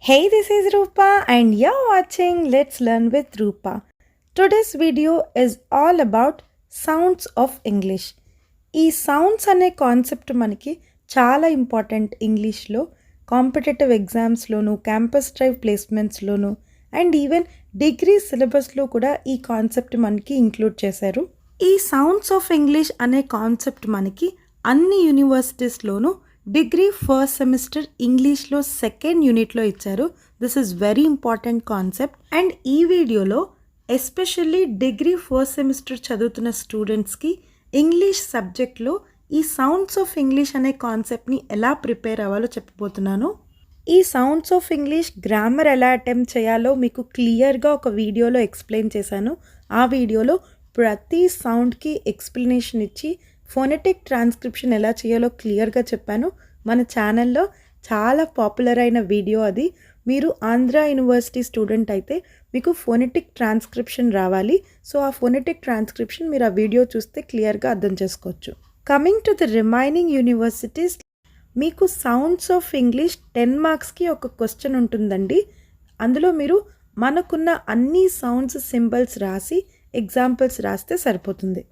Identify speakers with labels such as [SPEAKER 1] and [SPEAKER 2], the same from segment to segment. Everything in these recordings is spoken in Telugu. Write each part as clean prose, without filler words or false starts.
[SPEAKER 1] Hey, this is Rupa and you're watching Let's Learn with Rupa. Today's video is all about sounds of English. ఈ సౌండ్స్ అనే కాన్సెప్ట్ మనకి చాలా ఇంపార్టెంట్ ఇంగ్లీష్లో కాంపిటేటివ్ ఎగ్జామ్స్లోను క్యాంపస్ డ్రైవ్ ప్లేస్మెంట్స్లోను అండ్ ఈవెన్ డిగ్రీ సిలబస్లో కూడా ఈ కాన్సెప్ట్ మనకి ఇంక్లూడ్ చేశారు. ఈ సౌండ్స్ ఆఫ్ ఇంగ్లీష్ అనే కాన్సెప్ట్ మనకి అన్ని యూనివర్సిటీస్లోనూ డిగ్రీ ఫస్ట్ సెమిస్టర్ ఇంగ్లీష్లో సెకండ్ యూనిట్లో ఇచ్చారు. This is very important concept and ఈ వీడియోలో ఎస్పెషల్లీ డిగ్రీ ఫస్ట్ సెమిస్టర్ చదువుతున్న స్టూడెంట్స్కి ఇంగ్లీష్ సబ్జెక్ట్లో ఈ సౌండ్స్ ఆఫ్ ఇంగ్లీష్ అనే కాన్సెప్ట్ని ఎలా ప్రిపేర్ అవ్వాలో చెప్పబోతున్నాను. ఈ సౌండ్స్ ఆఫ్ ఇంగ్లీష్ గ్రామర్ ఎలా అటెంప్ట్ చేయాలో మీకు క్లియర్గా ఒక వీడియోలో ఎక్స్ప్లెయిన్ చేశాను. ఆ వీడియోలో ప్రతి సౌండ్కి ఎక్స్ప్లెనేషన్ ఇచ్చి ఫోనెటిక్ ట్రాన్స్క్రిప్షన్ ఎలా చేయాలో క్లియర్గా చెప్పాను. మన ఛానల్లో చాలా పాపులర్ అయిన వీడియో అది. మీరు ఆంధ్ర యూనివర్సిటీ స్టూడెంట్ అయితే మీకు ఫోనెటిక్ ట్రాన్స్క్రిప్షన్ రావాలి. సో ఆ ఫోనెటిక్ ట్రాన్స్క్రిప్షన్ మీరు ఆ వీడియో చూస్తే క్లియర్గా అర్థం చేసుకోవచ్చు. Coming to the remaining universities, మీకు సౌండ్స్ ఆఫ్ ఇంగ్లీష్ 10 మార్క్స్కి ఒక క్వశ్చన్ ఉంటుందండి. అందులో మీరు మనకున్న అన్ని సౌండ్స్ సింబల్స్ రాసి ఎగ్జాంపుల్స్ రాస్తే సరిపోతుంది.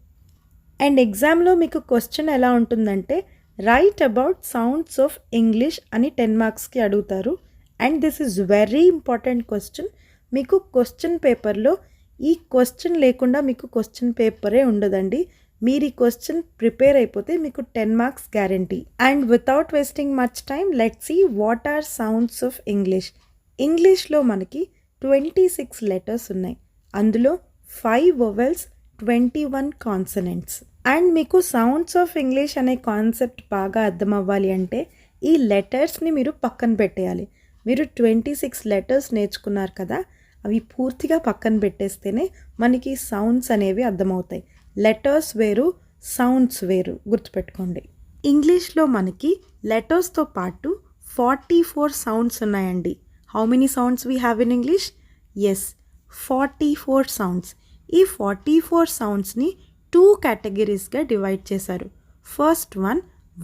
[SPEAKER 1] అండ్ ఎగ్జామ్లో మీకు క్వశ్చన్ ఎలా ఉంటుందంటే write about sounds of English అని 10 మార్క్స్కి అడుగుతారు. And this is very important question. మీకు క్వశ్చన్ పేపర్లో ఈ క్వశ్చన్ లేకుండా మీకు క్వశ్చన్ పేపరే ఉండదండి. మీరు ఈ క్వశ్చన్ ప్రిపేర్ అయిపోతే మీకు 10 marks guarantee. And without wasting much time let's see what are sounds of English. ఇంగ్లీష్లో మనకి 26 లెటర్స్ ఉన్నాయి. అందులో 5 వొవెల్స్ 21 కాన్సనెంట్స్. అండ్ మీకు సౌండ్స్ ఆఫ్ ఇంగ్లీష్ అనే కాన్సెప్ట్ బాగా అర్థం అవ్వాలి అంటే ఈ లెటర్స్ని మీరు పక్కన పెట్టేయాలి. మీరు 26 లెటర్స్ నేర్చుకున్నారు కదా, అవి పూర్తిగా పక్కన పెట్టేస్తేనే మనకి సౌండ్స్ అనేవి అర్థమవుతాయి. లెటర్స్ వేరు, సౌండ్స్ వేరు, గుర్తుపెట్టుకోండి. ఇంగ్లీష్లో మనకి లెటర్స్తో పాటు 44 సౌండ్స్ ఉన్నాయండి. How many sounds we have in English? Yes, 44 sounds. ఈ 44 సౌండ్స్ని 2 కేటగిరీస్గా డివైడ్ చేశారు. First one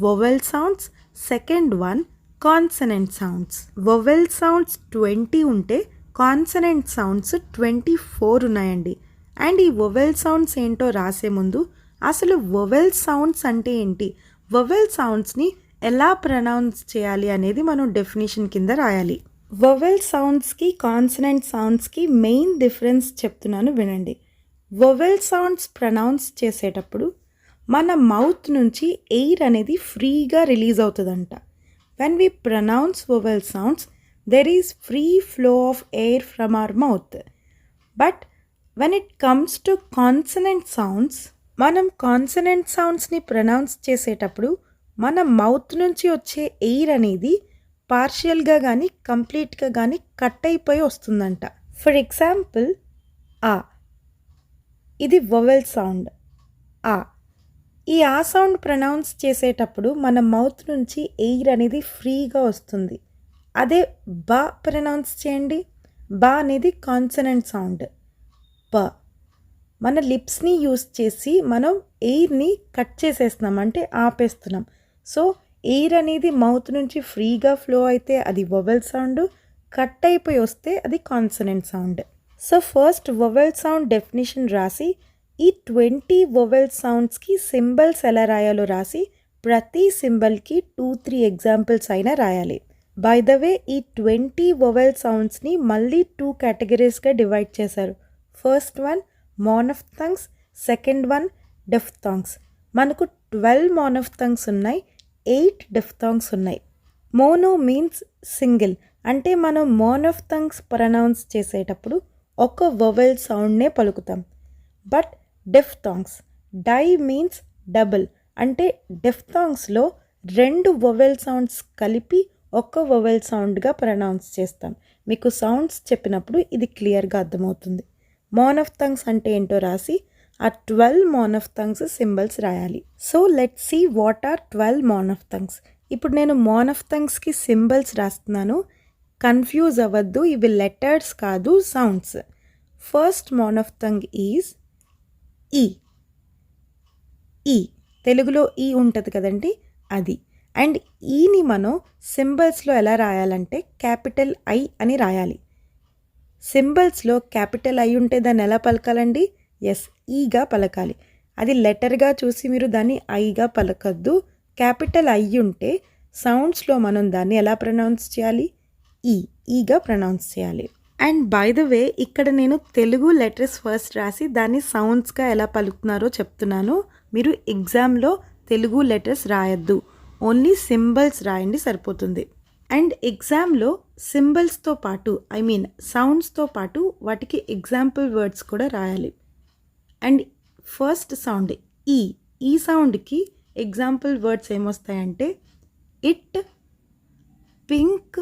[SPEAKER 1] vowel sounds, second one consonant sounds. Vowel sounds 20 ఉంటే కాన్సనెంట్ సౌండ్స్ 24 ఉన్నాయండి. అండ్ ఈ వొవెల్ సౌండ్స్ ఏంటో రాసే ముందు అసలు వొవెల్ సౌండ్స్ అంటే ఏంటి, వొవెల్ సౌండ్స్ని ఎలా ప్రొనౌన్స్ చేయాలి అనేది మనం డెఫినేషన్ కింద రాయాలి. వొవెల్ సౌండ్స్కి కాన్సనెంట్ సౌండ్స్కి మెయిన్ డిఫరెన్స్ చెప్తున్నాను వినండి. వొవెల్ సౌండ్స్ ప్రొనౌన్స్ చేసేటప్పుడు మన మౌత్ నుంచి ఎయిర్ అనేది ఫ్రీగా రిలీజ్ అవుతుందంట. When we pronounce vowel sounds there is free flow of air from our mouth. But when it comes to consonant sounds, మనం కాన్సనెంట్ సౌండ్స్ని ప్రొనౌన్స్ చేసేటప్పుడు మన మౌత్ నుంచి వచ్చే ఎయిర్ అనేది పార్షియల్గా కానీ కంప్లీట్గా కానీ కట్ అయిపోయి వస్తుందంట. ఫర్ ఎగ్జాంపుల్ ఆ, ఇది వొవెల్ సౌండ్ ఆ. ఈ ఆ సౌండ్ ప్రొనౌన్స్ చేసేటప్పుడు మన మౌత్ నుంచి ఎయిర్ అనేది ఫ్రీగా వస్తుంది. అదే బా ప్రొనౌన్స్ చేయండి. బా అనేది కాన్సనెంట్ సౌండ్. ప, మన లిప్స్ని యూస్ చేసి మనం ఎయిర్ని కట్ చేసేస్తున్నాం, అంటే ఆపేస్తున్నాం. సో ఎయిర్ అనేది మౌత్ నుంచి ఫ్రీగా ఫ్లో అయితే అది వొవెల్ సౌండ్, కట్ అయిపోయి వస్తే అది consonant sound. So first vowel sound definition రాసి ఈ 20 వొవెల్ సౌండ్స్కి సింబల్స్ ఎలా రాయాలో రాసి ప్రతి సింబల్కి 2-3 ఎగ్జాంపుల్స్ అయినా రాయాలి. బై ద వే ఈ 20 వొవెల్ సౌండ్స్ని మళ్ళీ 2 కేటగిరీస్గా డివైడ్ చేశారు. First one monophthongs, second one diphthongs. మనకు 12 మోనోఫ్థంగ్స్ ఉన్నాయి, 8 డిఫ్థాంగ్స్ ఉన్నాయి. మోనో మీన్స్ సింగిల్, అంటే మనం మోనోఫ్థంగ్స్ ప్రొనౌన్స్ చేసేటప్పుడు ఒక వొవెల్ సౌండ్నే పలుకుతాం. But diphthongs, di means double, అంటే డిఫ్థాంగ్స్లో 2 వొవెల్ సౌండ్స్ కలిపి ఒక వొవెల్ సౌండ్గా ప్రొనౌన్స్ చేస్తాం. మీకు సౌండ్స్ చెప్పినప్పుడు ఇది క్లియర్గా అర్థమవుతుంది. మోనోఫ్థంగ్స్ అంటే ఏంటో రాసి ఆ 12 మోనోఫ్థంగ్స్ సింబల్స్ రాయాలి. So let's see what are 12 monophthongs. ఇప్పుడు నేను మోనోఫ్థంగ్స్కి సింబల్స్ రాస్తున్నాను, కన్ఫ్యూజ్ అవ్వద్దు, ఇవి లెటర్స్ కాదు, సౌండ్స్. ఫస్ట్ మోనోఫ్థంగ్ ఈజ్ ఈ. ఈ తెలుగులో ఈ ఉంటుంది కదండి, అది. అండ్ ఈని మనం సింబల్స్లో ఎలా రాయాలంటే క్యాపిటల్ ఐ అని రాయాలి. సింబల్స్లో క్యాపిటల్ ఐ ఉంటే దాన్ని ఎలా పలకాలండి? ఎస్, ఈగా పలకాలి. అది లెటర్గా చూసి మీరు దాన్ని ఐగా పలకద్దు. క్యాపిటల్ ఐ ఉంటే సౌండ్స్లో మనం దాన్ని ఎలా ప్రొనౌన్స్ చేయాలి? ఈగా ప్రొనౌన్స్ చేయాలి. అండ్ బై ద వే, ఇక్కడ నేను తెలుగు లెటర్స్ ఫస్ట్ రాసి దాన్ని సౌండ్స్గా ఎలా పలుకుతున్నారో చెప్తున్నాను. మీరు ఎగ్జామ్లో తెలుగు లెటర్స్ రాయొద్దు, ఓన్లీ సింబల్స్ రాయండి సరిపోతుంది. అండ్ ఎగ్జామ్లో సింబల్స్తో పాటు సౌండ్స్తో పాటు వాటికి ఎగ్జాంపుల్ వర్డ్స్ కూడా రాయాలి. అండ్ ఫస్ట్ సౌండ్ ఈ సౌండ్కి ఎగ్జాంపుల్ వర్డ్స్ ఏమొస్తాయంటే ఇట్, పింక్,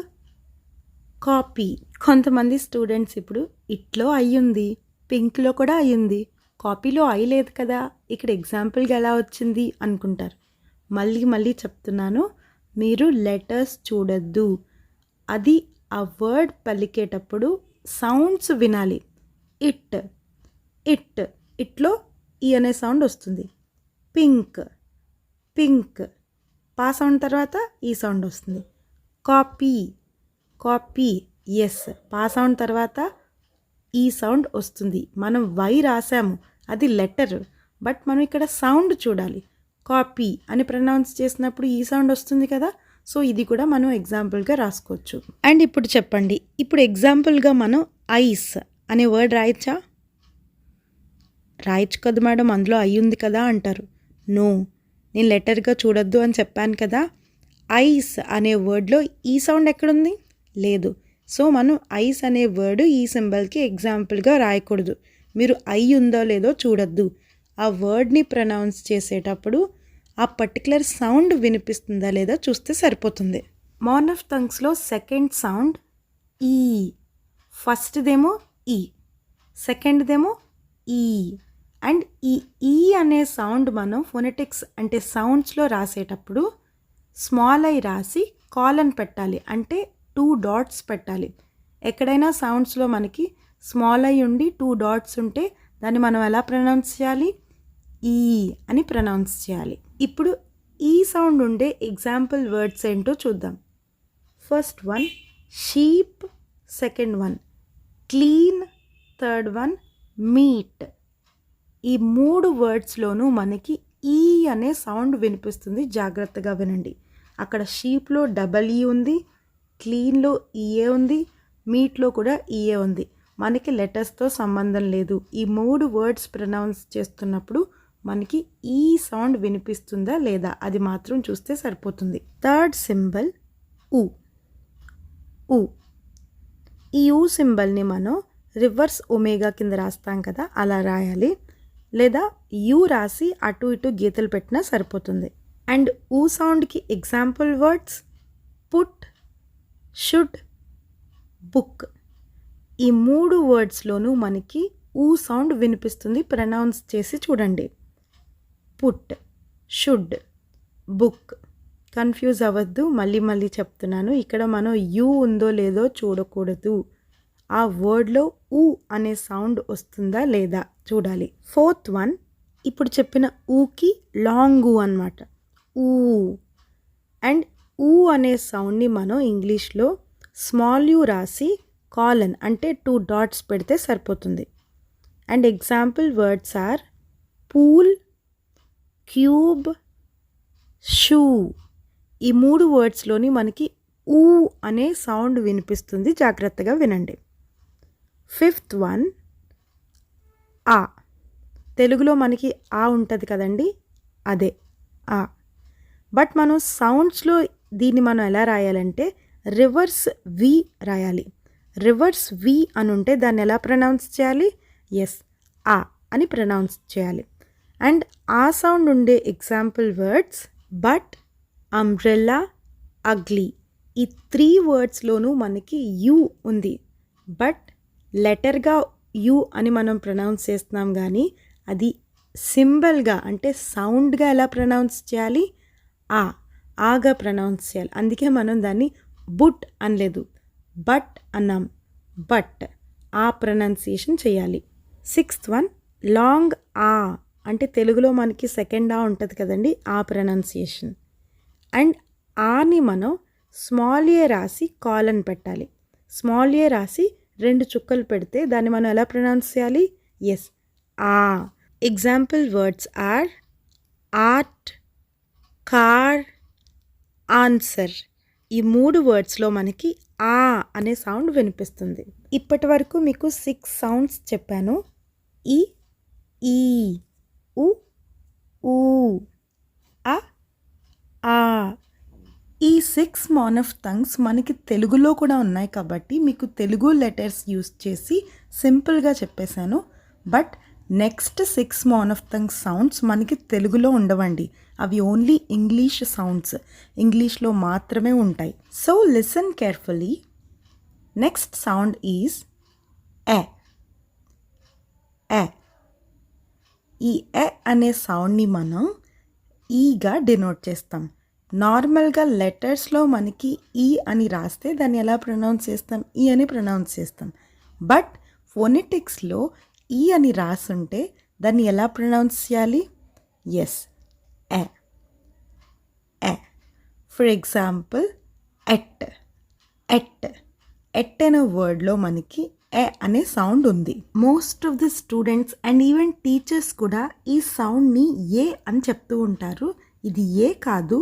[SPEAKER 1] కాపీ. కొంతమంది స్టూడెంట్స్ ఇప్పుడు ఇట్లో అయ్యింది, పింక్లో కూడా అయ్యింది, కాపీలో అయి లేదు కదా, ఇక్కడ ఎగ్జాంపుల్గా ఎలా వచ్చింది అనుకుంటారు. మళ్ళీ చెప్తున్నాను, మీరు లెటర్స్ చూడొద్దు, అది ఆ వర్డ్ పలికేటప్పుడు సౌండ్స్ వినాలి. ఇట్లో ఈ అనే సౌండ్ వస్తుంది. పింక్ పా సౌండ్ తర్వాత ఈ సౌండ్ వస్తుంది. కాపీ ఎస్, పా సౌండ్ తర్వాత ఈ సౌండ్ వస్తుంది. మనం వై రాసాము, అది లెటర్, బట్ మనం ఇక్కడ సౌండ్ చూడాలి. కాపీ అని ప్రొనౌన్స్ చేసినప్పుడు ఈ సౌండ్ వస్తుంది కదా, సో ఇది కూడా మనం ఎగ్జాంపుల్గా రాసుకోవచ్చు. అండ్ ఇప్పుడు చెప్పండి, ఇప్పుడు ఎగ్జాంపుల్గా మనం ఐస్ అనే వర్డ్ రాయొచ్చా? రాయొచ్చు కదా మేడం, అందులో అయి ఉంది కదా అంటారు. నో, నేను లెటర్గా చూడొద్దు అని చెప్పాను కదా. ఐస్ అనే వర్డ్లో ఈ సౌండ్ ఎక్కడుంది? లేదు. సో మనం ఐస్ అనే వర్డ్ ఈ సింబల్కి ఎగ్జాంపుల్గా రాయకూడదు. మీరు ఐ ఉందో లేదో చూడొద్దు. ఆ వర్డ్ని ప్రొనౌన్స్ చేసేటప్పుడు ఆ పర్టికులర్ సౌండ్ వినిపిస్తుందా లేదా చూస్తే సరిపోతుంది. మోనోఫ్థంగ్స్లో సెకండ్ సౌండ్ ఈ. ఫస్ట్దేమో ఈ, సెకండ్దేమో ఈ. అండ్ ఈ అనే సౌండ్ మనం ఫోనెటిక్స్ అంటే సౌండ్స్లో రాసేటప్పుడు స్మాల్ ఐ రాసి కాలన్ పెట్టాలి, అంటే 2 డాట్స్ పెట్టాలి. ఎక్కడైనా సౌండ్స్లో మనకి స్మాల్ ఐ ఉండి 2 డాట్స్ ఉంటే దాన్ని మనం ఎలా ప్రొనౌన్స్ చేయాలి? ఈ అని ప్రొనౌన్స్ చేయాలి. ఇప్పుడు ఈ సౌండ్ ఉండే ఎగ్జాంపుల్ వర్డ్స్ ఏంటో చూద్దాం. First one sheep, second one clean, third one meet. ఈ 3 వర్డ్స్లోనూ మనకి ఈ అనే సౌండ్ వినిపిస్తుంది. జాగ్రత్తగా వినండి. అక్కడ షీప్లో డబల్ ఈ ఉంది, క్లీన్లో ఈఏ ఉంది, మీట్లో కూడా ఈఏ ఉంది. మనకి లెటర్స్తో సంబంధం లేదు. ఈ 3 వర్డ్స్ ప్రొనౌన్స్ చేస్తున్నప్పుడు మనకి ఈ సౌండ్ వినిపిస్తుందా లేదా అది మాత్రం చూస్తే సరిపోతుంది. థర్డ్ సింబల్ ఊ. ఈ ఊ సింబల్ని మనం రివర్స్ ఒమేగా కింద రాస్తాం కదా, అలా రాయాలి. లేదా యూ రాసి అటు ఇటు గీతలు పెట్టినా సరిపోతుంది. అండ్ ఊ సౌండ్కి example words put, should, book. ఈ 3 వర్డ్స్లోనూ మనకి ఊ సౌండ్ వినిపిస్తుంది. ప్రొనౌన్స్ చేసి చూడండి. Put, should, book. కన్ఫ్యూజ్ అవ్వద్దు, మళ్ళీ చెప్తున్నాను. ఇక్కడ మనం యూ ఉందో లేదో చూడకూడదు. ఆ వర్డ్లో ఊ అనే సౌండ్ వస్తుందా లేదా చూడాలి. ఫోర్త్ వన్, ఇప్పుడు చెప్పిన ఊకి లాంగ్ ఊ అనమాట, ఊ. అండ్ ఊ అనే సౌండ్ని మనం ఇంగ్లీష్లో స్మాల్ యూ రాసి కాలన్ అంటే 2 డాట్స్ పెడితే సరిపోతుంది. And example words are pool, cube, shoe. ఈ 3 వర్డ్స్లోని మనకి ఊ అనే సౌండ్ వినిపిస్తుంది. జాగ్రత్తగా వినండి. ఫిఫ్త్ వన్ ఆ. తెలుగులో మనకి ఆ ఉంటుంది కదండి, అదే ఆ. బట్ మనం సౌండ్స్లో దీన్ని మనం ఎలా రాయాలంటే రివర్స్ వి రాయాలి. రివర్స్ వి అని ఉంటే దాన్ని ఎలా ప్రొనౌన్స్ చేయాలి? ఎస్, ఆ అని ప్రొనౌన్స్ చేయాలి. అండ్ ఆ సౌండ్ ఉండే example words but, umbrella, ugly. ఈ 3 వర్డ్స్లోనూ మనకి యూ ఉంది. బట్ లెటర్గా యూ అని మనం ప్రొనౌన్స్ చేస్తున్నాం, కానీ అది సింబల్గా అంటే సౌండ్గా ఎలా ప్రొనౌన్స్ చేయాలి? ఆగా ప్రొనౌన్స్ చేయాలి. అందుకే మనం దాన్ని బుట్ అనలేదు, బట్ అన్నాం. బట్ ఆ ప్రొనౌన్సియేషన్ చేయాలి. సిక్స్త్ వన్ లాంగ్ ఆ అంటే తెలుగులో మనకి సెకండ్ ఆ ఉంటుంది కదండి, ఆ ప్రొనౌన్సియేషన్. అండ్ ఆని మనం స్మాల్ ఏ రాసి కాలన్ పెట్టాలి. స్మాల్ ఏ రాసి 2 చుక్కలు పెడితే దాన్ని మనం ఎలా ప్రొనౌన్స్ చేయాలి? ఎస్, ఆ. Example words are art, car, answer. ఈ 3 వర్డ్స్లో మనకి ఆ అనే సౌండ్ వినిపిస్తుంది. ఇప్పటి వరకు మీకు 6 సౌండ్స్ చెప్పాను. ఈ, ఈ, ఉ, ఊ, అ, ఆ. ఈ 6 మోనోఫ్థంగ్స్ మనకి తెలుగులో కూడా ఉన్నాయి కాబట్టి మీకు తెలుగు లెటర్స్ యూస్ చేసి సింపుల్గా చెప్పేశాను. బట్ నెక్స్ట్ 6 మోనోఫ్థంగ్స్ సౌండ్స్ మనకి తెలుగులో ఉండవండి. అవి ఓన్లీ ఇంగ్లీష్ సౌండ్స్, ఇంగ్లీష్లో మాత్రమే ఉంటాయి. So listen carefully. Next sound is ఎ. ఎ. ఈ ఎ అనే సౌండ్ని మనం ఈగా డినోట్ చేస్తాం. నార్మల్గా లెటర్స్లో మనకి ఈ అని రాస్తే దాన్ని ఎలా ప్రొనౌన్స్ చేస్తాం? ఈ అని ప్రొనౌన్స్ చేస్తాం. బట్ ఫోనెటిక్స్లో ఈ అని రాసుంటే దాన్ని ఎలా ప్రొనౌన్స్ చేయాలి? Yes, a. A. For example at. At. At అనే వర్డ్లో మనకి ఎ అనే సౌండ్ ఉంది. Most of the students and even teachers కూడా ఈ సౌండ్ని ఏ అని చెప్తూ ఉంటారు. ఇది ఏ కాదు,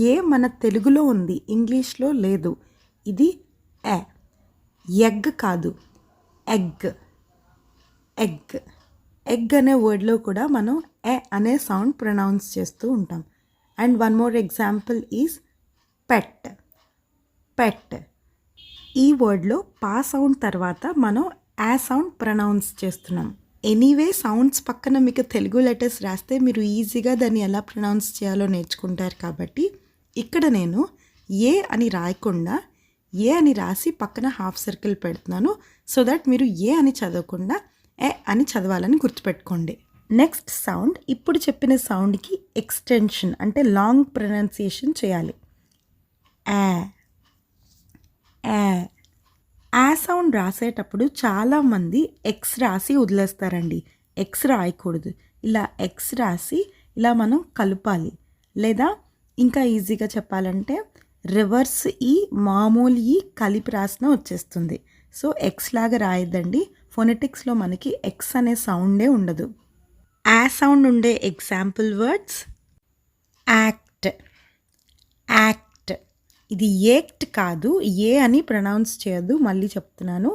[SPEAKER 1] ఏ మన తెలుగులో ఉంది, ఇంగ్లీష్లో లేదు. ఇది ఎ. ఎగ్ కాదు, ఎగ్. ఎగ్. ఎగ్ అనే వర్డ్లో కూడా మనం ఎ అనే సౌండ్ ప్రొనౌన్స్ చేస్తూ ఉంటాం. And one more example is pet. Pet. ఈ వర్డ్లో పా సౌండ్ తర్వాత మనం ఆ సౌండ్ ప్రొనౌన్స్ చేస్తున్నాం. ఎనీవే సౌండ్స్ పక్కన మీకు తెలుగు లెటర్స్ రాస్తే మీరు ఈజీగా దాన్ని ఎలా ప్రొనౌన్స్ చేయాలో నేర్చుకుంటారు. కాబట్టి ఇక్కడ నేను ఏ అని రాయకుండా ఏ అని రాసి పక్కన హాఫ్ సర్కిల్ పెడుతున్నాను. సో దట్ మీరు ఏ అని చదవకుండా ఏ అని చదవాలని గుర్తుపెట్టుకోండి. నెక్స్ట్ సౌండ్ ఇప్పుడు చెప్పిన సౌండ్కి ఎక్స్టెన్షన్ అంటే లాంగ్ ప్రొనౌన్సియేషన్ చేయాలి. ఆ. ఆ. ఆ సౌండ్ రాసేటప్పుడు చాలామంది ఎక్స్ రాసి వదిలేస్తారండి. ఎక్స్ రాయకూడదు. ఇలా ఎక్స్ రాసి ఇలా మనం కలపాలి. లేదా ఇంకా ఈజీగా చెప్పాలంటే రివర్స్ ఈ మామూలు ఈ కలిపి రాసిన వచ్చేస్తుంది. సో ఎక్స్ లాగా రాయద్దండి. ఫోనెటిక్స్లో మనకి ఎక్స్ అనే సౌండే ఉండదు. ఆ సౌండ్ ఉండే ఎగ్జాంపుల్ వర్డ్స్ యాక్ట్. యాక్ట్. ఇది ఏక్ట్ కాదు, ఏ అని ప్రొనౌన్స్ చేయొద్దు. మళ్ళీ చెప్తున్నాను,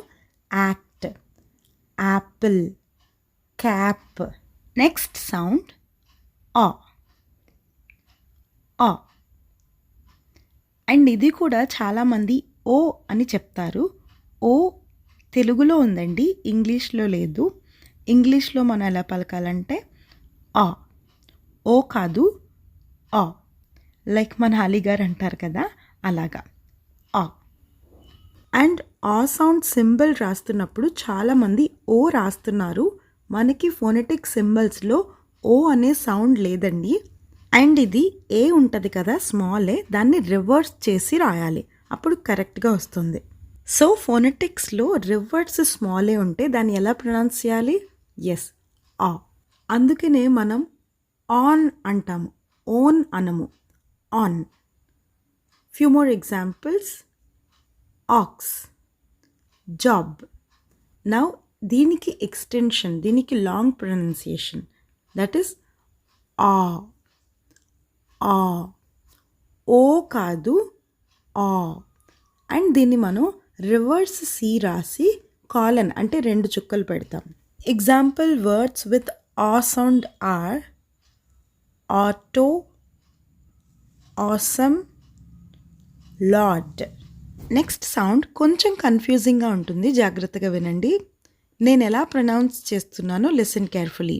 [SPEAKER 1] act. Apple. Cap. Next sound ఆ. ఆ. అండ్ ఇది కూడా చాలామంది ఓ అని చెప్తారు. ఓ తెలుగులో ఉందండి, ఇంగ్లీష్లో లేదు. ఇంగ్లీష్లో మనం ఎలా పలకాలంటే ఆ. ఓ కాదు, ఆ. లైక్ మన అలీగారు అంటారు కదా, అలాగా ఆ. అండ్ ఆ సౌండ్ సింబల్ రాస్తున్నప్పుడు చాలామంది ఓ రాస్తున్నారు. మనకి ఫోనెటిక్ సింబల్స్లో ఓ అనే సౌండ్ లేదండి. అండ్ ఇది ఏ ఉంటుంది కదా, స్మాల్ ఏ, దాన్ని రివర్స్ చేసి రాయాలి, అప్పుడు కరెక్ట్గా వస్తుంది. సో ఫోనెటిక్స్లో రివర్స్ స్మాల్ ఏ ఉంటే దాన్ని ఎలా ప్రొనౌన్స్ చేయాలి? ఎస్, ఆ. అందుకనే మనం ఆన్ అంటాము, ఓన్ అనము. On. Few more examples ox, job. Now దీనికి ఎక్స్టెన్షన్, దీనికి లాంగ్ ప్రొనౌన్సియేషన్, దట్ ఈస్ ఆ. ఆ. ఓ కాదు, ఆ. అండ్ దీన్ని మనం రివర్స్ సి రాసి కాలన్ అంటే 2 చుక్కలు పెడతాం. Example words with aw sound are auto, awesome, lord. Next sound కొంచెం కన్ఫ్యూజింగ్గా ఉంటుంది, జాగ్రత్తగా వినండి. నేను ఎలా ప్రొనౌన్స్ చేస్తున్నానో లిసన్ కేర్ఫుల్లీ.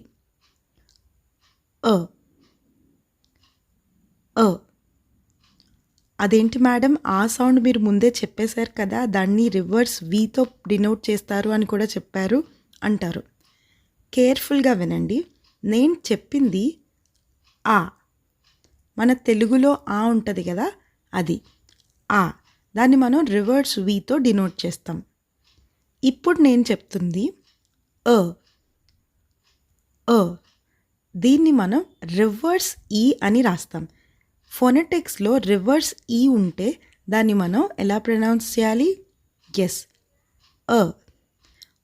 [SPEAKER 1] అదేంటి మేడం, ఆ సౌండ్ మీరు ముందే చెప్పేశారు కదా, దాన్ని రివర్స్ వీతో డినోట్ చేస్తారు అని కూడా చెప్పారు అంటారు. కేర్ఫుల్గా వినండి. నేను చెప్పింది ఆ. మన తెలుగులో ఆ ఉంటుంది కదా, అది ఆ. దాన్ని మనం రివర్స్ వీతో డినోట్ చేస్తాం. ఇప్పుడు నేను చెప్తుంది అ. దీన్ని మనం రివర్స్ ఈ అని రాస్తాం. ఫోనెటిక్స్లో రివర్స్ ఈ ఉంటే దాన్ని మనం ఎలా ప్రొనౌన్స్ చేయాలి? ఎస్,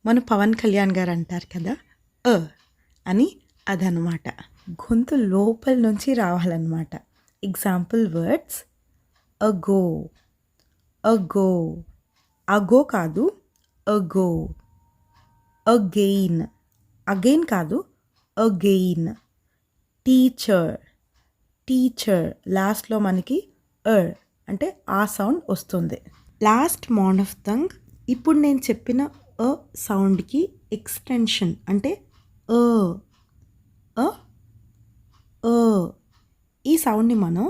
[SPEAKER 1] మన పవన్ కళ్యాణ్ గారు అంటారు కదా అని, అదనమాట. గొంతు లోపల నుంచి రావాలన్నమాట. ఎగ్జాంపుల్ వర్డ్స్: అగో, అగో, అగో కాదు, అగో. అగెయిన్, అగెయిన్ కాదు, అగెయిన్. టీచర్, టీచర్ లాస్ట్లో మనకి అంటే ఆ సౌండ్ వస్తుంది. లాస్ట్ మోనోఫ్థంగ్. ఇప్పుడు నేను చెప్పిన సౌండ్కి ఎక్స్టెన్షన్ అంటే ఈ సౌండ్ని మనం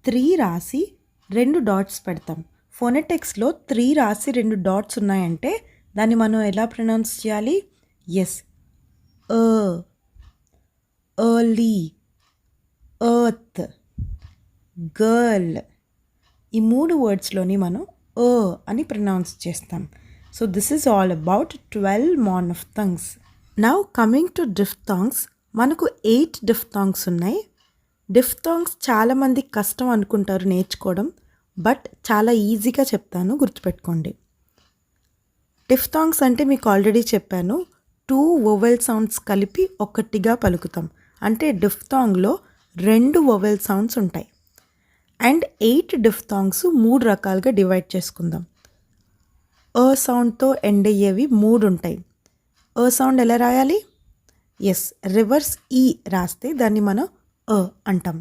[SPEAKER 1] 3 రాసి 2 డాట్స్ పెడతాం. ఫోనెటిక్స్లో 3 రాసి 2 డాట్స్ ఉన్నాయంటే దాన్ని మనం ఎలా ప్రొనౌన్స్ చేయాలి? ఎస్, ఎర్లీ, ఎర్త్, గర్ల్. ఈ 3 వర్డ్స్లోని మనం అని ప్రొనౌన్స్ చేస్తాం. So this is all about 12 monophthongs. Now coming to diphthongs. మనకు 8 డిఫ్థాంగ్స్ ఉన్నాయి. డిఫ్థాంగ్స్ చాలామంది కష్టం అనుకుంటారు నేర్చుకోవడం, బట్ చాలా ఈజీగా చెప్తాను, గుర్తుపెట్టుకోండి. డిఫ్థాంగ్స్ అంటే మీకు ఆల్రెడీ చెప్పాను, 2 వొవెల్ సౌండ్స్ కలిపి ఒక్కటిగా పలుకుతాం. అంటే డిఫ్థాంగ్లో 2 వొవెల్ సౌండ్స్ ఉంటాయి. అండ్ 8 డిఫ్థాంగ్స్ 3 రకాలుగా డివైడ్ చేసుకుందాం. సౌండ్తో ఎండ్ అయ్యేవి 3 ఉంటాయి. సౌండ్ ఎలా రాయాలి? ఎస్, రివర్స్ ఈ రాస్తే దాన్ని మనం అంటాం.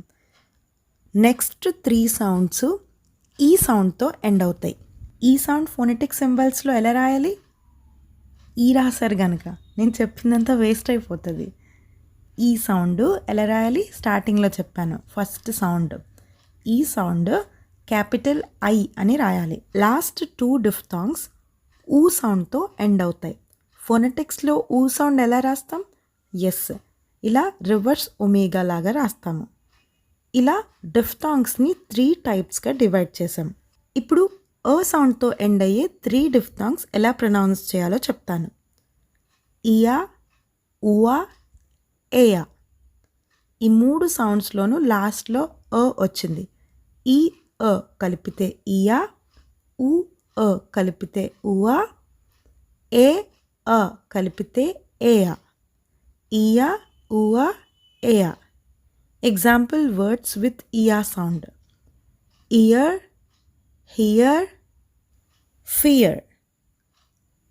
[SPEAKER 1] నెక్స్ట్ 3 సౌండ్స్ ఈ సౌండ్తో ఎండ్ అవుతాయి. ఈ సౌండ్ ఫోనెటిక్ సింబల్స్లో ఎలా రాయాలి? ఈ రాశారు కనుక నేను చెప్పిందంతా వేస్ట్ అయిపోతుంది. ఈ సౌండ్ ఎలా రాయాలి? స్టార్టింగ్లో చెప్పాను, ఫస్ట్ సౌండ్. ఈ సౌండ్ క్యాపిటల్ ఐ అని రాయాలి. లాస్ట్ 2 డిఫ్థాంగ్స్ ఊ సౌండ్తో ఎండ్ అవుతాయి. ఫోనెటిక్స్లో ఊ సౌండ్ ఎలా రాస్తాం? ఎస్, ఇలా రివర్స్ ఒమేగా లాగా రాస్తాము. ఇలా డిఫ్థాంగ్స్ని 3 టైప్స్గా డివైడ్ చేసాం. ఇప్పుడు సౌండ్తో ఎండ్ అయ్యే 3 డిఫ్థాంగ్స్ ఎలా ప్రొనౌన్స్ చేయాలో చెప్తాను. ఇయా, ఉవా, ఏయా. ఈ 3 సౌండ్స్లోనూ లాస్ట్లో వచ్చింది. ఈ కలిపితే ఇయా, ఉ కలిపితే ఉవా, ఏ కలిపితే ఏయా. ఇయా, ఉవా, ఏయా. ఎగ్జాంపుల్ వర్డ్స్ విత్ ఇయా సౌండ్: ఇయర్, హియర్, ఫియర్.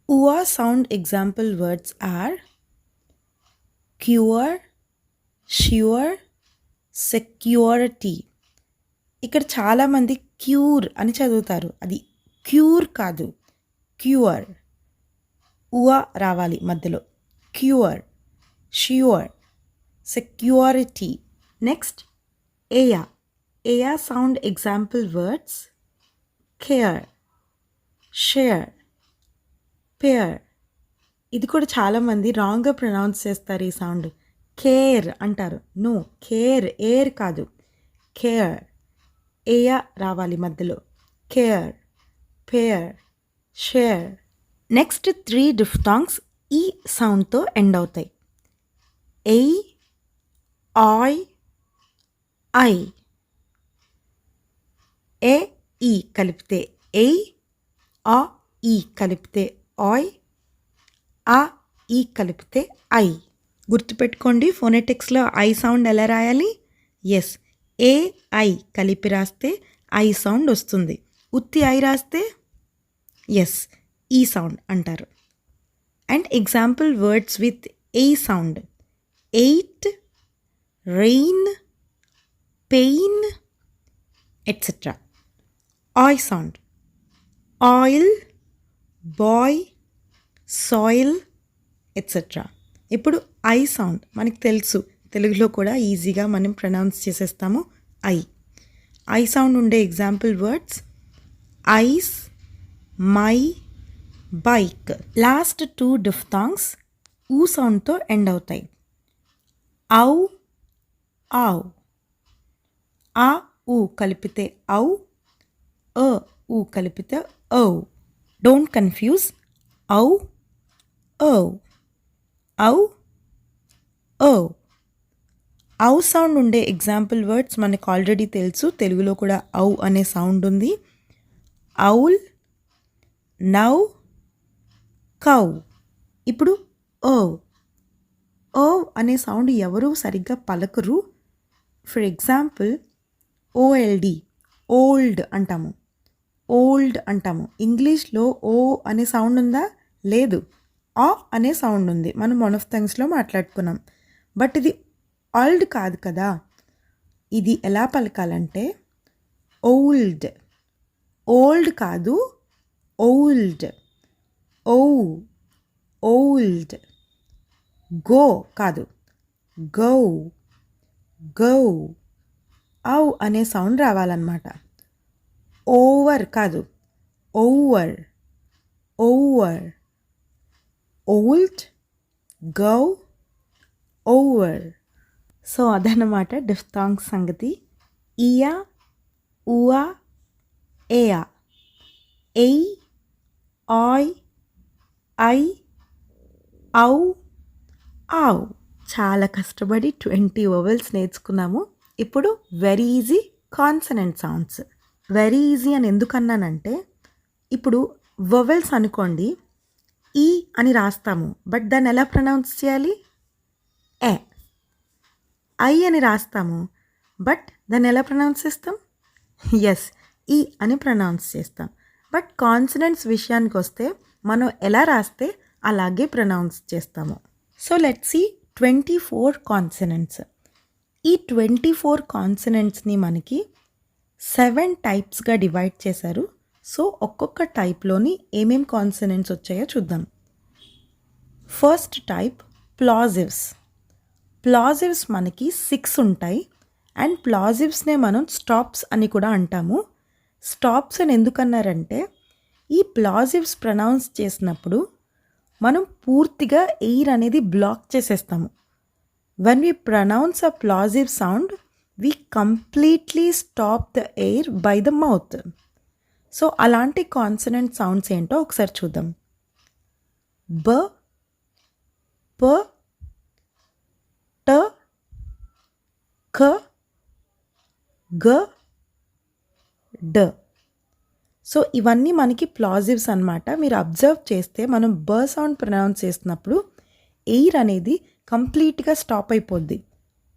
[SPEAKER 1] ఉవా sound example words are cure, sure, security. ఇక్కడ చాలామంది క్యూర్ అని చదువుతారు, అది క్యూర్ కాదు, క్యూర్. ఉవా రావాలి మధ్యలో. Cure, sure, security. నెక్స్ట్ ఏయా. ఏయా sound example words care, share, pair. ఇది కూడా చాలామంది రాంగ్గా ప్రొనౌన్స్ చేస్తారు ఈ సౌండ్. కేర్ అంటారు. నో, కేర్, ఏర్ కాదు, కేర్. ఏయా రావాలి మధ్యలో. Care, pair, share. Next 3 diphthongs ఈ సౌండ్తో ఎండ్ అవుతాయి. ఎయ్, ఆయ్, ఐ. ఏ ఈ కలిపితే ఎయ్, ఆ ఈ కలిపితే ఆయ్, ఆ ఈ కలిపితే ఐ. గుర్తుపెట్టుకోండి, ఫోనెటిక్స్లో ఐ సౌండ్ ఎలా రాయాలి? ఎస్, ఏ ఐ కలిపి రాస్తే ఐ సౌండ్ వస్తుంది. ఉత్తి ఐ రాస్తే ఎస్, ఈ సౌండ్ అంటారు. అండ్ ఎగ్జాంపుల్ వర్డ్స్ విత్ ఏ sound: eight, rain, pain, etcetera. ఆయ్ sound: oil, boy, soil, etcetera. ఇప్పుడు ఐ సౌండ్ మనకు తెలుసు, తెలుగులో కూడా ఈజీగా మనం ప్రొనౌన్స్ చేసేస్తాము, ఐ. ఐ సౌండ్ ఉండే example words ice, my, bike. Last 2 diphthongs ఊ సౌండ్తో ఎండ్ అవుతాయి. ఔ, ఆవ్. ఆ ఊ కలిపితే ఔ, ఊ కలిపితే ఔ. Don't confuse. ఔ, ఔ, ఔ, ఔ. ఔ సౌండ్ ఉండే ఎగ్జాంపుల్ వర్డ్స్ మనకు ఆల్రెడీ తెలుసు. తెలుగులో కూడా ఔ అనే సౌండ్ ఉంది. Owl, now, cow. ఇప్పుడు ఓ ఓ అనే సౌండ్ ఎవరు సరిగ్గా పలకరు. ఫర్ ఎగ్జాంపుల్ ఓఎల్డి, ఓల్డ్ అంటాము, ఓల్డ్ అంటాము. ఇంగ్లీష్లో ఓ అనే సౌండ్ ఉందా? లేదు. ఆ అనే సౌండ్ ఉంది. మనం మొనోఫ్థంగ్స్లో మాట్లాడుకున్నాం. బట్ ఇది ఆల్డ్ కాదు కదా. ఇది ఎలా పలకాలంటే ఓల్డ్, ఓల్డ్ కాదు, ఓల్డ్. ఓ, ఓల్డ్. గో కాదు, గౌ, గౌ. ఔ అనే సౌండ్ రావాలన్నమాట. ఓవర్ కాదు, ఓవర్, ఓవర్. ఓల్డ్, గౌ, ఓవర్. సో అదన్నమాట డిఫ్థాంగ్స్ సంగతి. ఇయా, ఉవా, ఏయా, ఎయ్, ఆయ్, ఐ, ఔ, ఆవ్. చాలా కష్టపడి 20 వొవెల్స్ నేర్చుకున్నాము. ఇప్పుడు very easy consonant sounds. Very easy అని ఎందుకన్నానంటే, ఇప్పుడు వొవెల్స్ అనుకోండి, ఈ అని రాస్తాము, బట్ దాన్ని ఎలా ప్రొనౌన్స్ చేయాలి? ఏ. ఐ అని రాస్తాము, బట్ దాన్ని ఎలా ప్రొనౌన్స్ చేస్తాం? ఎస్, ఈ అని ప్రొనౌన్స్ చేస్తాం. బట్ కాన్సనెంట్స్ విషయానికి వస్తే మనం ఎలా రాస్తే అలాగే ప్రొనౌన్స్ చేస్తాము. So let's see 24 consonants. ఈ 24 కాన్సనెంట్స్ని మనకి 7 టైప్స్గా డివైడ్ చేశారు. సో ఒక్కొక్క టైప్లోని ఏమేం కాన్సనెంట్స్ వచ్చాయో చూద్దాం. First type ప్లాజివ్స్. ప్లాజివ్స్ మనకి 6 ఉంటాయి. అండ్ ప్లాజివ్స్నే మనం స్టాప్స్ అని కూడా అంటాము. స్టాప్స్ అని ఎందుకన్నారంటే, ఈ ప్లాజివ్స్ ప్రొనౌన్స్ చేసినప్పుడు మనం పూర్తిగా ఎయిర్ అనేది బ్లాక్ చేసేస్తాము. When we pronounce a plosive sound, we completely stop the air by the mouth. So అలాంటి కాన్సనెంట్ సౌండ్స్ ఏంటో ఒకసారి చూద్దాం. బ, ప, ట, ఖ, గ, డ. సో ఇవన్నీ మనకి ప్లాజివ్స్ అన్నమాట. మీరు అబ్జర్వ్ చేస్తే మనం బ సౌండ్ ప్రొనౌన్స్ చేసినప్పుడు ఎయిర్ అనేది కంప్లీట్గా స్టాప్ అయిపోద్ది.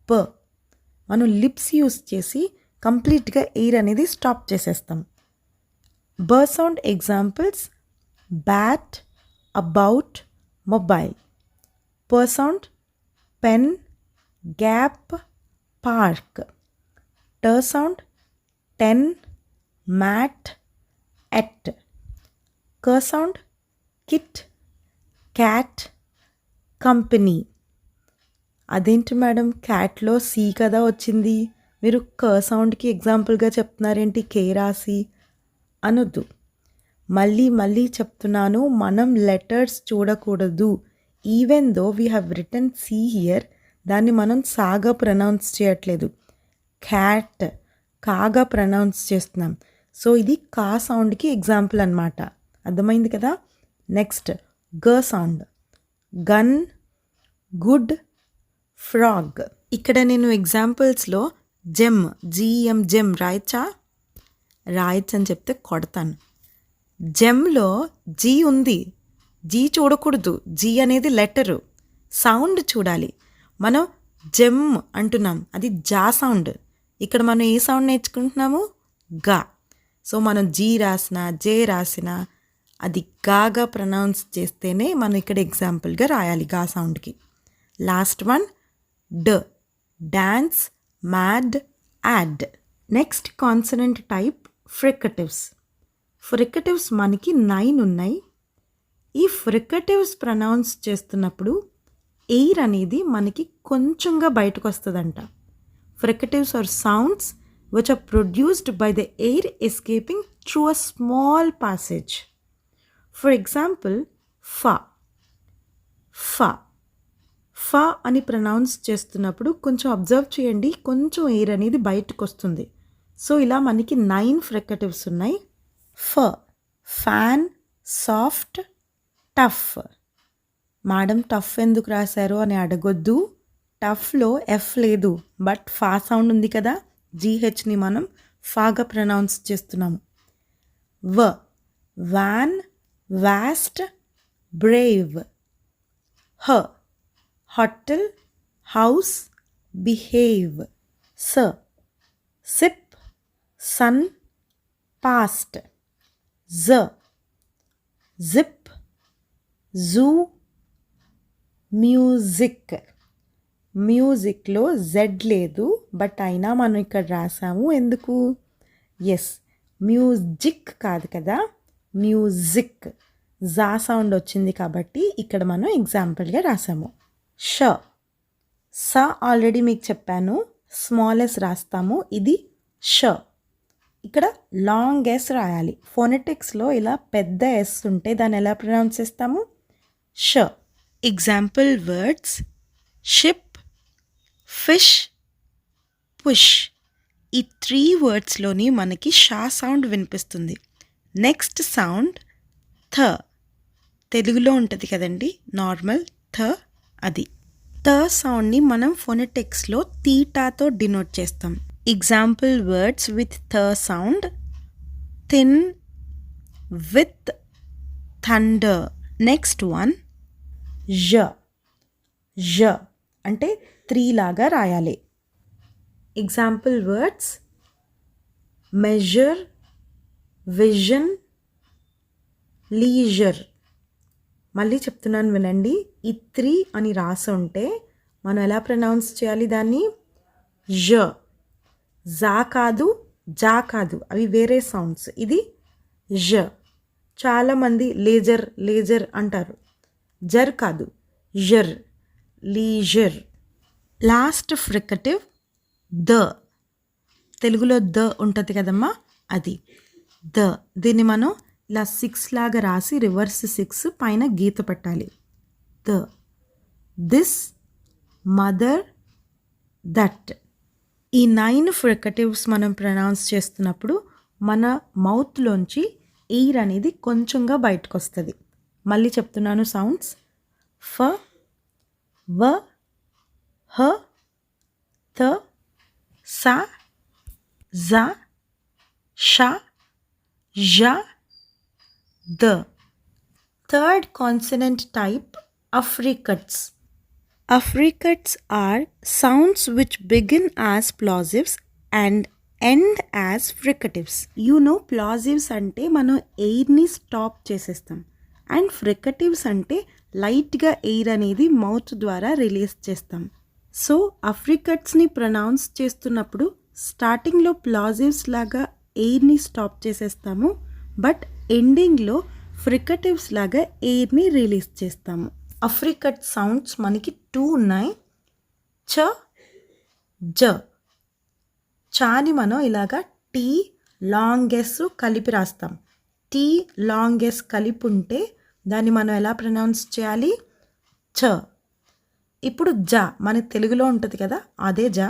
[SPEAKER 1] ప మనం లిప్స్ యూస్ చేసి కంప్లీట్గా ఎయిర్ అనేది స్టాప్ చేసేస్తాం. బ sound examples bat, about, mobile. ప సౌండ్ పెన్, గ్యాప్, పార్క్. ట సౌండ్ టెన్, మ్యాట్, ఎట్. క సౌండ్ కిట్, క్యాట్, కంపెనీ. అదేంటి మేడం, క్యాట్లో సి కదా వచ్చింది, మీరు క సౌండ్కి ఎగ్జాంపుల్గా చెప్తున్నారేంటి కే రాసి అనొద్దు. మళ్ళీ మళ్ళీ చెప్తున్నాను, మనం లెటర్స్ చూడకూడదు. Even though we have return see here, దాన్ని మనం సాగా ప్రొనౌన్స్ చేయట్లేదు, క్యాట్ కాగా ప్రొనౌన్స్ చేస్తున్నాం. సో ఇది కా సౌండ్కి ఎగ్జాంపుల్ అన్నమాట. అర్థమైంది కదా. నెక్స్ట్ గ సౌండ్ గన్, గుడ్, ఫ్రాగ్. ఇక్కడ నేను ఎగ్జాంపుల్స్లో జెమ్, జిఎం, జెమ్ రాయచ్చా? రాయచ్చు అని చెప్తే కొడతాను. జెమ్లో జీ ఉంది, జీ చూడకూడదు. జీ అనేది లెటరు, సౌండ్ చూడాలి. మనం జెమ్ అంటున్నాం, అది జా సౌండ్. ఇక్కడ మనం ఏ సౌండ్ నేర్చుకుంటున్నాము? గా. సో మనం జీ రాసినా జే రాసినా అది గాగా ప్రొనౌన్స్ చేస్తేనే మనం ఇక్కడ ఎగ్జాంపుల్గా రాయాలి గా సౌండ్కి. లాస్ట్ వన్ డ్, dance, mad, add. Next consonant type fricatives. Fricatives మనకి 9 ఉన్నాయి. ఈ ఫ్రికటివ్స్ ప్రొనౌన్స్ చేస్తున్నప్పుడు ఎయిర్ అనేది మనకి కొంచెంగా బయటకు వస్తుందంట. Fricatives are sounds which are produced by the air escaping through a small passage. For example, fa. Fa. Fa అని ప్రొనౌన్స్ చేస్తున్నప్పుడు కొంచెం అబ్జర్వ్ చేయండి, కొంచెం ఎయిర్ అనేది బయటకు వస్తుంది. సో ఇలా మనకి 9 ఫ్రికటివ్స్ ఉన్నాయి. ఫ, fan, soft, tough. Madam tough ఎందుకు రాశారు అని అడగొద్దు. టఫ్లో ఎఫ్ లేదు, బట్ ఫా సౌండ్ ఉంది కదా, జీహెచ్ని మనం ఫాగా ప్రొనౌన్స్ చేస్తున్నాము. వ వ్యాన్, వాస్ట్, బ్రేవ్. హ hotel, house, behave. S sip, sun, past. Z zip, zoo, music. మ్యూజిక్లో జెడ్ లేదు, బట్ అయినా మనం ఇక్కడ రాసాము ఎందుకు? ఎస్, మ్యూజిక్ కాదు కదా, మ్యూజిక్. జా సౌండ్ వచ్చింది కాబట్టి ఇక్కడ మనం ఎగ్జాంపుల్గా రాసాము. ష స ఆల్రెడీ మీకు చెప్పాను, స్మాల్ ఎస్ రాస్తాము, ఇది ష. ఇక్కడ లాంగ్ ఎస్ రాయాలి. ఫోనెటిక్స్లో ఇలా పెద్ద ఎస్ ఉంటే దాన్ని ఎలా ప్రొనౌన్స్ చేస్తాము? ష. Example words: ship, fish, push. ఈ 3 వర్డ్స్లోని మనకి షా సౌండ్ వినిపిస్తుంది. నెక్స్ట్ సౌండ్ థ. తెలుగులో ఉంటుంది కదండి నార్మల్ థ, అది. థ సౌండ్ని మనం ఫోనెటిక్స్లో తీటాతో డినోట్ చేస్తాం. ఎగ్జాంపుల్ వర్డ్స్ విత్ థ sound: thin, with, thunder. Next one ఝ. ఝ అంటే 3 లాగా రాయాలి. Example words: measure, vision, leisure. మళ్ళీ చెప్తున్నాను వినండి, ఈ 3 అని రాసి ఉంటే మనం ఎలా ప్రొనౌన్స్ చేయాలి దాన్ని? ఝ. జా కాదు, జా కాదు, అవి వేరే సౌండ్స్. ఇది ఝ. చాలామంది లేజర్ లేజర్ అంటారు, జర్ కాదు, జర్, లీజర్. లాస్ట్ ఫ్రికటివ్ ద. తెలుగులో ద ఉంటుంది కదమ్మా, అది ద. దీన్ని మనం ఇలా 6 లాగా రాసి రివర్స్ 6 పైన గీత పెట్టాలి. ద. This, mother, that. ఈ 9 ఫ్రికటివ్స్ మనం ప్రొనౌన్స్ చేస్తున్నప్పుడు మన మౌత్లోంచి ఎయిర్ అనేది కొంచెంగా బయటకు వస్తుంది. మళ్ళీ చెప్తున్నాను సౌండ్స్: ఫ, వ, హ, థ, స, జ, ష, ఝ, ద. Third consonant type, affricates. Affricates are sounds which begin as plosives and end as fricatives. You know, plosives అంటే మనం ఎయిర్ని స్టాప్ చేసేస్తాం, అండ్ ఫ్రికటివ్స్ అంటే లైట్గా ఎయిర్ అనేది మౌత్ ద్వారా రిలీజ్ చేస్తాం. సో అఫ్రికట్స్ని ప్రొనౌన్స్ చేస్తున్నప్పుడు స్టార్టింగ్లో ప్లాజివ్స్ లాగా ఎయిర్ని స్టాప్ చేసేస్తాము, బట్ ఎండింగ్లో ఫ్రికటివ్స్ లాగా ఎయిర్ని రిలీజ్ చేస్తాము. అఫ్రికట్ సౌండ్స్ మనకి 2 ఉన్నాయి: చ, జ. చాని మనం ఇలాగా టీ లాంగెస్ కలిపి రాస్తాం. టీ లాంగెస్ కలిపి ఉంటే దాన్ని మనం ఎలా ప్రొనౌన్స్ చేయాలి? చ. ఇప్పుడు జ మన తెలుగులో ఉంటుంది కదా, అదే జ.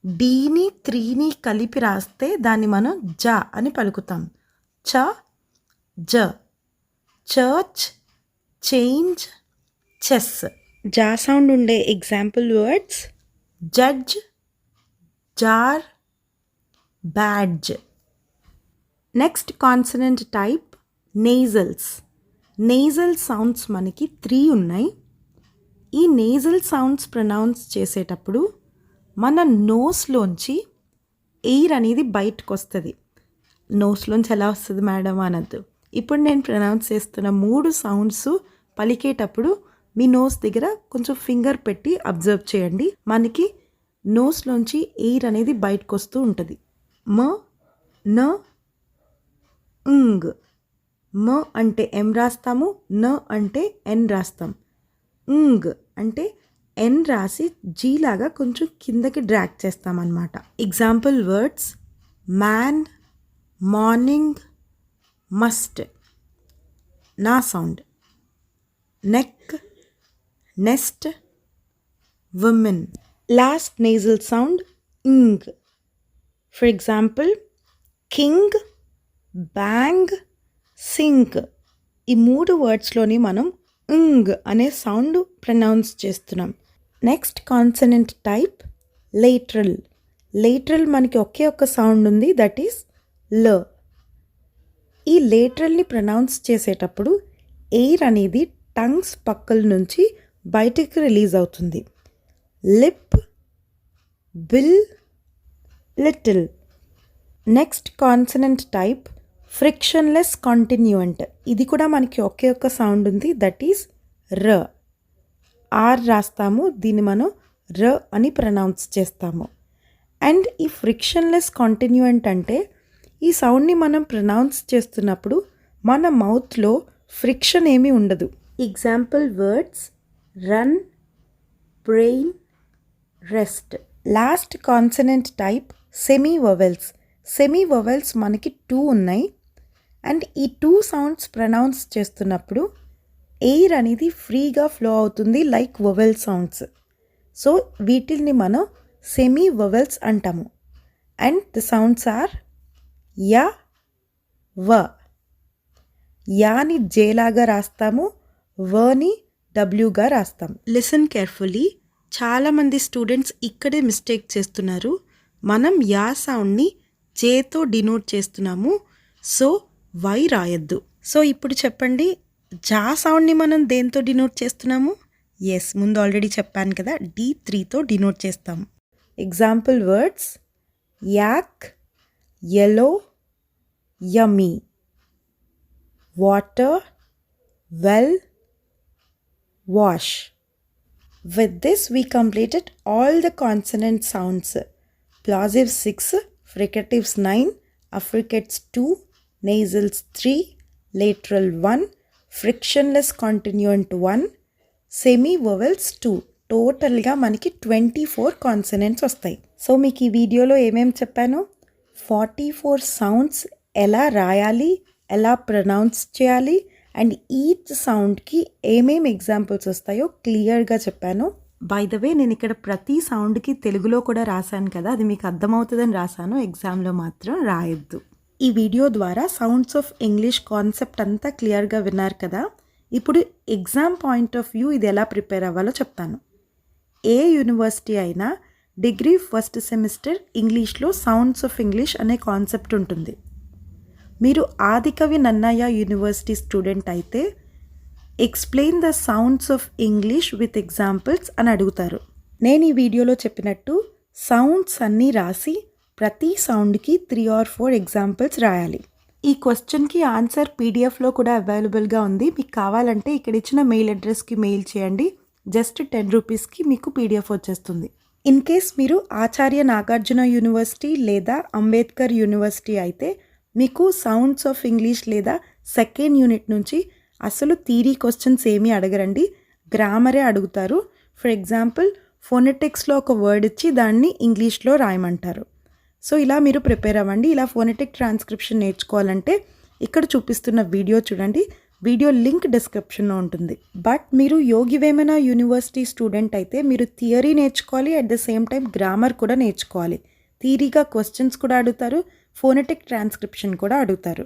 [SPEAKER 1] డీని 3ని కలిపి రాస్తే దాన్ని మనం జ అని పలుకుతాం. చ, జ. Church, change, chess. జా సౌండ్ ఉండే example words: judge, jar, badge. Next consonant type, nasals. Nasal sounds మనకి 3 ఉన్నాయి. ఈ నేజల్ సౌండ్స్ ప్రొనౌన్స్ చేసేటప్పుడు మన నోస్లోంచి ఎయిర్ అనేది బయటకు వస్తుంది. నోస్లోంచి ఎలా వస్తుంది మేడం అనద్దు. ఇప్పుడు నేను ప్రొనౌన్స్ చేస్తున్న 3 సౌండ్స్ పలికేటప్పుడు మీ నోస్ దగ్గర కొంచెం ఫింగర్ పెట్టి అబ్జర్వ్ చేయండి. మనకి నోస్లోంచి ఎయిర్ అనేది బయటకు వస్తూ ఉంటుంది. మ, న, ఇంగ్. మ అంటే ఎం రాస్తాము, న అంటే ఎన్ రాస్తాం. ఇంగ్ అంటే ఎన్ రాసి జీ లాగా కొంచెం కిందకి డ్రాగ్ చేస్తామన్నమాట. Example words: man, morning, must. నా sound: neck, nest, women. Last nasal sound, ing. For example, king, bang, sink. ఈ 3 వర్డ్స్లోని మనం ఇంగ్ అనే సౌండ్ ప్రొనౌన్స్ చేస్తున్నాం. Next consonant type lateral. Lateral మనకి ఒకే ఒక్క సౌండ్ ఉంది, దట్ ఈస్ ల. ఈ లేటరల్ని ప్రొనౌన్స్ చేసేటప్పుడు ఎయిర్ అనేది టంగ్స్ పక్కల నుంచి బయటికి రిలీజ్ అవుతుంది. Lip, bill, little. Next consonant type frictionless continuant. ఇది కూడా మనకి ఒకే ఒక్క సౌండ్ ఉంది, దట్ ఈస్ ర. ఆర్ రాస్తాము, దీన్ని మనం ర అని ప్రొనౌన్స్ చేస్తాము. అండ్ ఈ ఫ్రిక్షన్లెస్ కాంటిన్యూయంట్ అంటే ఈ సౌండ్ని మనం ప్రొనౌన్స్ చేస్తున్నప్పుడు మన మౌత్లో ఫ్రిక్షన్ ఏమీ ఉండదు. Example words run, brain, rest. Last consonant type semi vowels. Semi vowels మనకి 2 ఉన్నాయి. అండ్ ఈ 2 సౌండ్స్ ప్రొనౌన్స్ చేస్తున్నప్పుడు ఎయిర్ అనేది ఫ్రీగా ఫ్లో అవుతుంది లైక్ వొవెల్ సౌండ్స్. సో వీటిని మనం సెమీ వొవెల్స్ అంటాము. And the sounds are ya, wa. యాని జేలాగా రాస్తాము, వని డబ్ల్యూగా రాస్తాం. Listen carefully. చాలామంది స్టూడెంట్స్ ఇక్కడే మిస్టేక్ చేస్తున్నారు. మనం యా సౌండ్ని జేతో డినోట్ చేస్తున్నాము, సో వై రాయొద్దు. సో ఇప్పుడు చెప్పండి, జా సౌండ్ని మనం దేంతో డినోట్ చేస్తున్నాము? ఎస్, ముందు ఆల్రెడీ చెప్పాను కదా, D3తో డినోట్ చేస్తాము. Example words yuck, yellow, yummy, water, well, wash. With this we completed all the consonant sounds. Plosives 6, fricatives 9, affricates 2, nasals 3, lateral 1, frictionless continuant 1, semi vowels 2. టోటల్గా మనకి 24 కాన్సనెంట్స్ వస్తాయి. సో మీకు ఈ వీడియోలో ఏమేమి చెప్పాను, 44 సౌండ్స్ ఎలా రాయాలి, ఎలా ప్రొనౌన్స్ చేయాలి, అండ్ ఈచ్ సౌండ్కి ఏమేమి ఎగ్జాంపుల్స్ వస్తాయో క్లియర్గా చెప్పాను. బై ద వే, నేను ఇక్కడ ప్రతి సౌండ్కి తెలుగులో కూడా రాశాను కదా, అది మీకు అర్థమవుతుందని రాశాను, ఎగ్జామ్లో మాత్రం రాయొద్దు. ఈ వీడియో ద్వారా సౌండ్స్ ఆఫ్ ఇంగ్లీష్ కాన్సెప్ట్ అంతా క్లియర్గా విన్నారు కదా. ఇప్పుడు ఎగ్జామ్ పాయింట్ ఆఫ్ వ్యూ ఇది ఎలా ప్రిపేర్ అవ్వాలో చెప్తాను. ఏ యూనివర్సిటీ అయినా డిగ్రీ ఫస్ట్ సెమిస్టర్ ఇంగ్లీష్లో సౌండ్స్ ఆఫ్ ఇంగ్లీష్ అనే కాన్సెప్ట్ ఉంటుంది. మీరు ఆదికవి నన్నయ్య యూనివర్సిటీ స్టూడెంట్ అయితే explain the sounds of English with examples అని అడుగుతారు. నేను ఈ వీడియోలో చెప్పినట్టు సౌండ్స్ అన్నీ రాసి ప్రతి సౌండ్కి 3 or 4 ఎగ్జాంపుల్స్ రాయాలి. ఈ క్వశ్చన్కి ఆన్సర్ పీడిఎఫ్లో కూడా అవైలబుల్గా ఉంది. మీకు కావాలంటే ఇక్కడ ఇచ్చిన మెయిల్ అడ్రస్కి మెయిల్ చేయండి. జస్ట్ 10 రూపీస్కి మీకు పీడిఎఫ్ వచ్చేస్తుంది. ఇన్ కేస్ మీరు ఆచార్య నాగార్జున యూనివర్సిటీ లేదా అంబేద్కర్ యూనివర్సిటీ అయితే మీకు సౌండ్స్ ఆఫ్ ఇంగ్లీష్ లేదా సెకండ్ యూనిట్ నుంచి అసలు థియరీ క్వశ్చన్స్ ఏమీ అడగరండి, గ్రామరే అడుగుతారు. ఫర్ ఎగ్జాంపుల్ ఫోనెటిక్స్లో ఒక వర్డ్ ఇచ్చి దాన్ని ఇంగ్లీష్లో రాయమంటారు. సో ఇలా మీరు ప్రిపేర్ అవ్వండి. ఇలా ఫోనెటిక్ ట్రాన్స్క్రిప్షన్ నేర్చుకోవాలంటే ఇక్కడ చూపిస్తున్న వీడియో చూడండి, వీడియో లింక్ డిస్క్రిప్షన్లో ఉంటుంది. బట్ మీరు యోగి వేమన యూనివర్సిటీ స్టూడెంట్ అయితే మీరు థియరీ నేర్చుకోవాలి, at the same time grammar కూడా నేర్చుకోవాలి. థియరీగా క్వశ్చన్స్ కూడా అడుగుతారు, ఫోనెటిక్ ట్రాన్స్క్రిప్షన్ కూడా అడుగుతారు.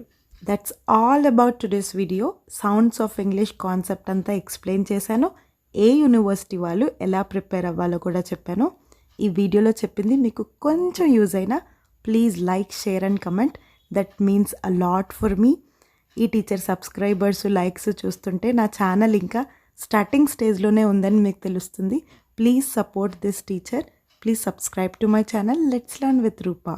[SPEAKER 1] That's all about today's video. Sounds of English concept అంతా ఎక్స్ప్లెయిన్ చేశాను. ఏ యూనివర్సిటీ వాళ్ళు ఎలా ప్రిపేర్ అవ్వాలో కూడా చెప్పాను. ఈ వీడియోలో చెప్పింది మీకు కొంచెం యూజ్ అయినా please like, share and comment. That means a lot for me. ఈ టీచర్ సబ్స్క్రైబర్స్, లైక్స్ చూస్తుంటే నా ఛానల్ ఇంకా స్టార్టింగ్ స్టేజ్లోనే ఉందని మీకు తెలుస్తుంది. Please support this teacher. Please subscribe to my channel. Let's learn with Roopa.